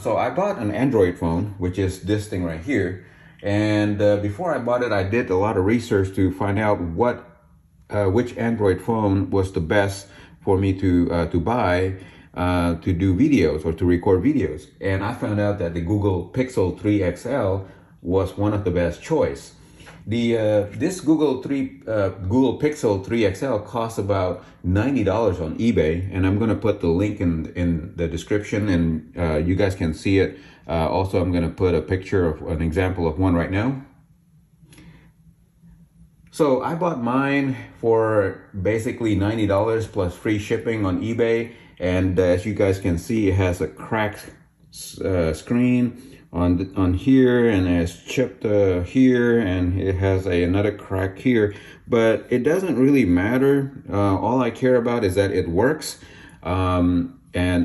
So I bought an Android phone, which is this thing right here. And before I bought it, I did a lot of research to find out which Android phone was the best for me to buy to do videos or to record videos. And I found out that the Google Pixel 3 XL was one of the best choice. This Google Pixel 3 XL costs about $90 on eBay, and I'm gonna put the link in the description, and you guys can see it. Also, I'm gonna put a picture of an example of one right now. So I bought mine for basically $90 plus free shipping on eBay, and as you guys can see, it has a cracked screen on here, and it's chipped here, and it has another crack here, but it doesn't really matter. All I care about is that it works, and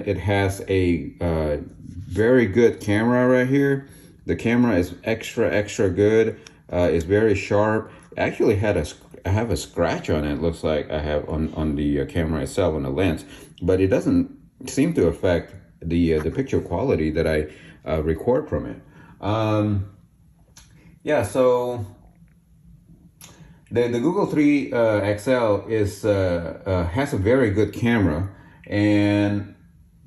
it has a very good camera right here. The camera is extra good. It's very sharp. Actually I have a scratch on it. Looks like I have on the camera itself, on the lens, but it doesn't seem to affect the picture quality that I record from it. Yeah, so the Google 3 XL has a very good camera, and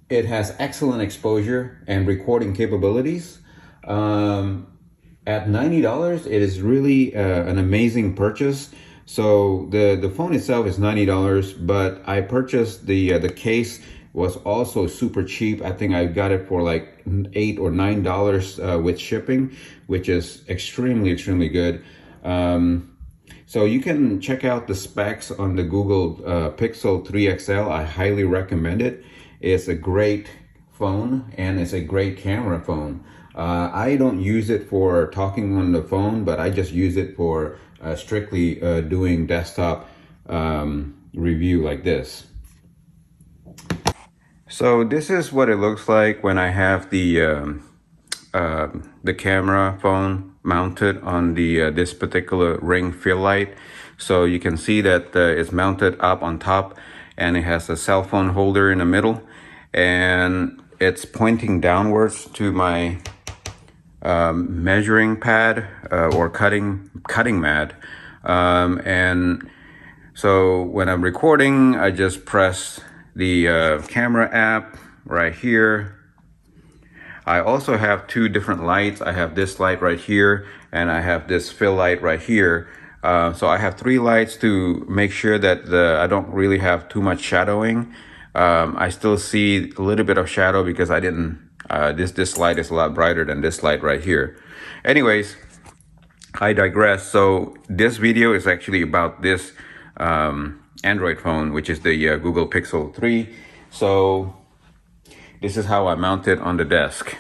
it has excellent exposure and recording capabilities. At $90, it is really an amazing purchase. So the phone itself is $90, but I purchased the case was also super cheap. I think I got it for like $8 or $9 with shipping, which is extremely good. So you can check out the specs on the Google Pixel 3 XL. I highly recommend it. It's a great phone, and it's a great camera phone. I don't use it for talking on the phone, but I just use it for strictly doing desktop review like this. So this is what it looks like when I have the camera phone mounted on the this particular ring fill light. So you can see that it's mounted up on top, and it has a cell phone holder in the middle, and it's pointing downwards to my measuring pad or cutting mat, and so when I'm recording, I just press the camera app right here. I also have two different lights. I have this light right here, and I have this fill light right here. So I have three lights to make sure that I don't really have too much shadowing. I still see a little bit of shadow because I didn't, this light is a lot brighter than this light right here. Anyways, I digress. So this video is actually about this Android phone, which is the Google Pixel 3. So this is how I mount it on the desk.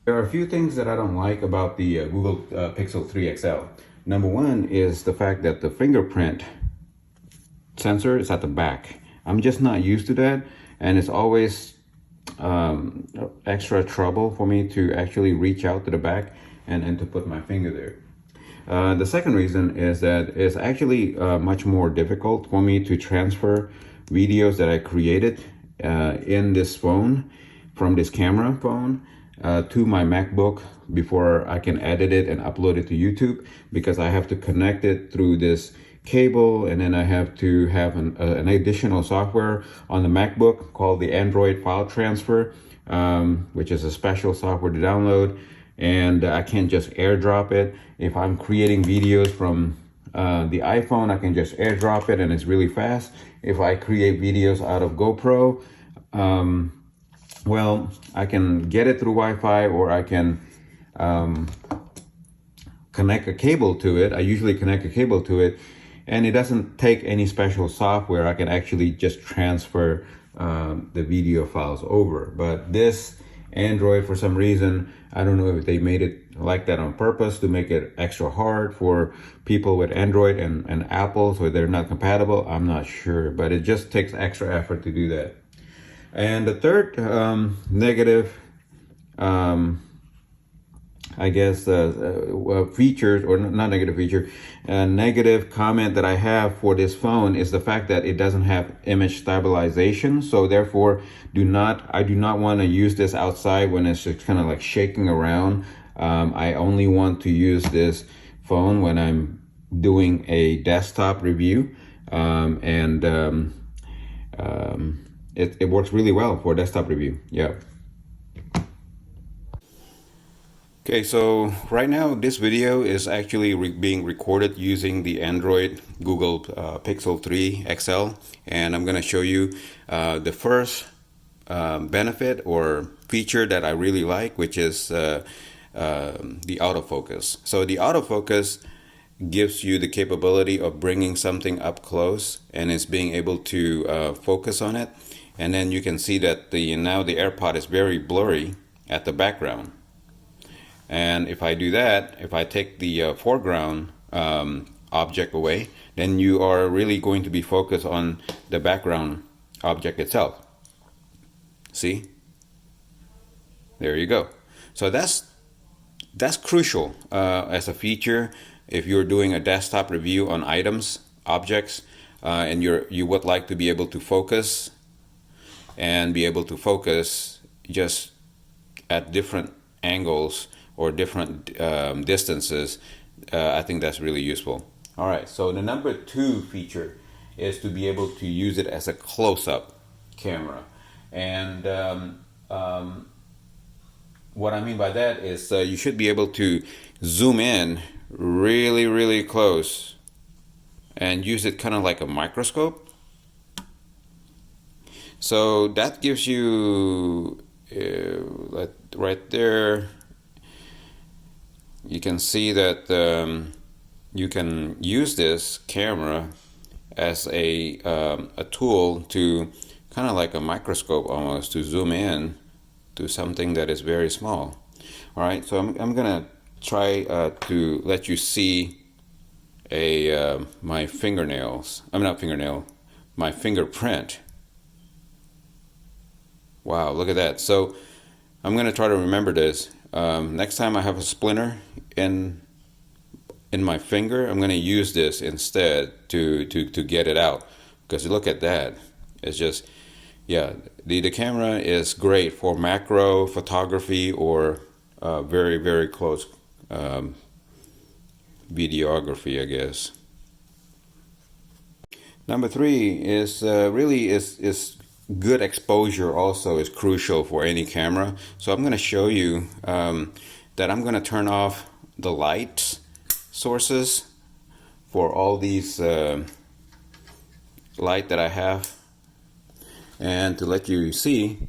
There are a few things that I don't like about the Google Pixel 3 XL. Number one is the fact that the fingerprint sensor is at the back. I'm just not used to that, and it's always extra trouble for me to actually reach out to the back and to put my finger there. The second reason is that it's actually much more difficult for me to transfer videos that I created in this phone from this camera phone to my MacBook before I can edit it and upload it to YouTube, because I have to connect it through this cable, and then I have to have an additional software on the MacBook called the Android File Transfer, which is a special software to download, and I can't just airdrop it. If I'm creating videos from the iPhone, I can just airdrop it, and it's really fast. If I create videos out of GoPro, well, I can get it through Wi-Fi, or I can connect a cable to it. I usually connect a cable to it, and it doesn't take any special software. I can actually just transfer the video files over. But this Android, for some reason, I don't know if they made it like that on purpose to make it extra hard for people with Android and Apple, so they're not compatible. I'm not sure, but it just takes extra effort to do that. And the third negative I guess features, or not negative feature, negative comment that I have for this phone is the fact that it doesn't have image stabilization. So therefore, I do not want to use this outside when it's just kind of like shaking around. I only want to use this phone when I'm doing a desktop review, and it works really well for desktop review. Yeah. Okay, so right now this video is actually being recorded using the Android Google Pixel 3 XL, and I'm going to show you the first benefit or feature that I really like, which is the autofocus. So the autofocus gives you the capability of bringing something up close and it's being able to focus on it, and then you can see that now the AirPod is very blurry at the background. And if I do that, if I take the foreground object away, then you are really going to be focused on the background object itself. See? There you go. So that's crucial as a feature if you're doing a desktop review on items, objects, and you would like to be able to focus and be able to focus just at different angles or different distances. I think that's really useful. All right, so the number 2 feature is to be able to use it as a close-up camera. And what I mean by that is you should be able to zoom in really, really close and use it kind of like a microscope. So that gives you right there, you can see that you can use this camera as a tool to kind of like a microscope almost, to zoom in to something that is very small. All right, so I'm gonna try to let you see my fingernails. I'm not fingernail, my fingerprint. Wow, look at that. So I'm gonna try to remember this. Next time I have a splinter in my finger, I'm gonna use this instead to get it out. Because look at that. It's just, yeah, the camera is great for macro photography or very, very close videography, I guess. Number 3 is really is good exposure. Also is crucial for any camera. So I'm going to show you that I'm going to turn off the light sources for all these light that I have, and to let you see,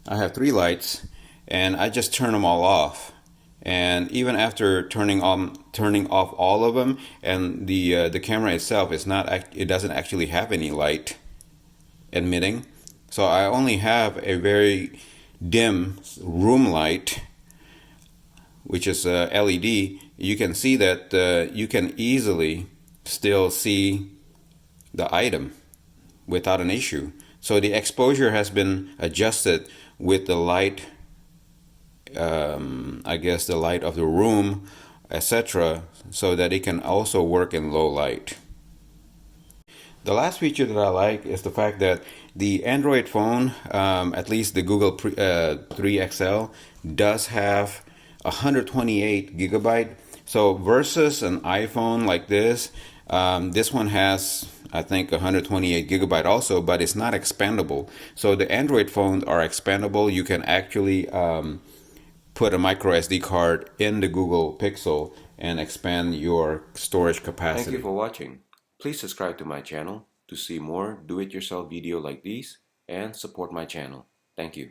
I have 3 lights, and I just turn them all off. And even after turning off all of them, and the camera itself is not, it doesn't actually have any light emitting. So I only have a very dim room light, which is a LED. You can see that you can easily still see the item without an issue. So the exposure has been adjusted with the light, I guess the light of the room, etc., so that it can also work in low light. The last feature that I like is the fact that the Android phone, at least the Google 3 XL, does have 128 gigabyte. So versus an iPhone like this one has, I think, 128 gigabyte also, but it's not expandable. So the Android phones are expandable. You can actually put a micro SD card in the Google Pixel and expand your storage capacity. Thank you for watching. Please subscribe to my channel to see more do-it-yourself video like these and support my channel. Thank you.